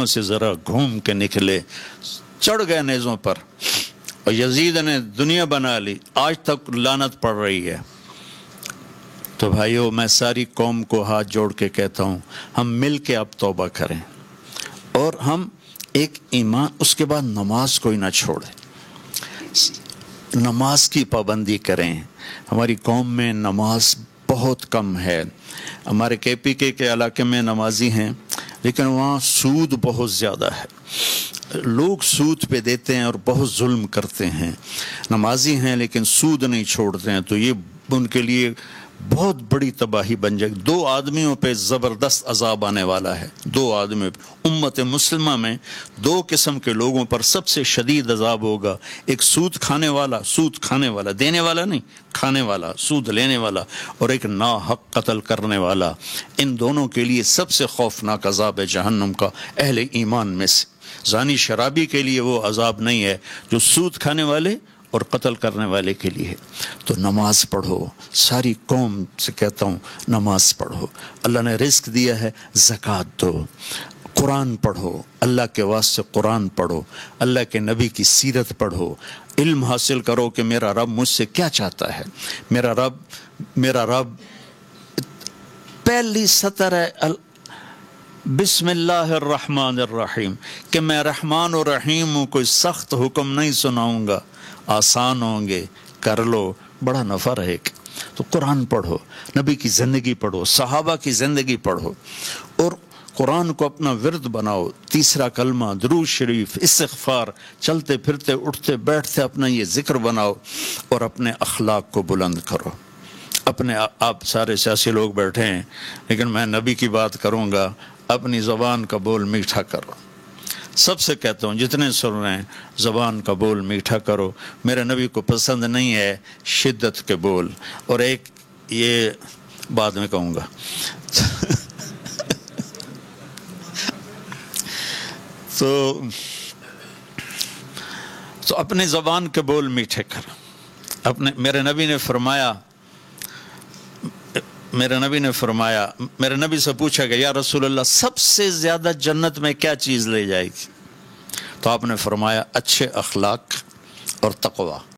से ज़रा घूम के निकले, चढ़ गए नेज़ों पर और यजीद ने दुनिया बना ली, आज तक लानत पड़ रही है। तो भाइयों, मैं सारी कौम को हाथ जोड़ के कहता हूँ, हम मिल के अब तौबा करें और हम एक ईमान, उसके बाद नमाज कोई ना छोड़े, नमाज की पाबंदी करें। हमारी कौम में नमाज बहुत कम है। हमारे KPK के इलाके में नमाजी हैं, लेकिन वहाँ सूद बहुत ज़्यादा है, लोग सूद पे देते हैं और बहुत जुल्म करते हैं। नमाजी हैं लेकिन सूद नहीं छोड़ते हैं, तो ये उनके लिए बहुत बड़ी तबाही बन जाएगी। 2 आदमियों पे ज़बरदस्त अजाब आने वाला है, 2 आदमियों पे। उम्मत मुस्लिमा में 2 किस्म के लोगों पर सबसे शदीद अजाब होगा। एक सूद खाने वाला, देने वाला नहीं, खाने वाला, सूद लेने वाला, और एक नाहक कत्ल करने वाला। इन दोनों के लिए सबसे खौफनाक अजाब है जहन्नुम का, अहले ईमान में से। जानी शराबी के लिए वो अजाब नहीं है जो सूद खाने वाले और कत्ल करने वाले के लिए। तो नमाज पढ़ो, सारी कौम से कहता हूँ नमाज पढ़ो। अल्लाह ने रिस्क दिया है, ज़कात दो, कुरान पढ़ो, अल्लाह के वास्ते कुरान पढ़ो, अल्लाह के नबी की सीरत पढ़ो, इल्म हासिल करो कि मेरा रब मुझसे क्या चाहता है। मेरा रब पहली सतर है बिस्मिल्लाहिर्रहमानिर्रहीम, कि मैं रहमान और रहीम हूँ, कोई सख्त हुक्म नहीं सुनाऊंगा, आसान होंगे, कर लो, बड़ा नफ़ा रहेगा। तो कुरान पढ़ो, नबी की ज़िंदगी पढ़ो, सहाबा की ज़िंदगी पढ़ो और कुरान को अपना विर्द बनाओ। तीसरा कलमा, दुरूद शरीफ, इस्तिग़फ़ार, चलते फिरते उठते बैठते अपना ये ज़िक्र बनाओ और अपने अखलाक को बुलंद करो। अपने आप सारे सियासी लोग बैठे हैं, लेकिन मैं नबी की बात करूँगा, अपनी ज़बान का बोल मीठा करो। सबसे कहता हूँ, जितने सुन रहे हैं, ज़बान का बोल मीठा करो। मेरे नबी को पसंद नहीं है शिद्दत के बोल। और एक ये बाद में कहूँगा तो अपने ज़बान के बोल मीठे करो। मेरे नबी ने से पूछा गया, या रसूल अल्लाह, सबसे ज़्यादा जन्नत में क्या चीज़ ले जाएगी? तो आपने फरमाया, अच्छे अखलाक और तक़वा।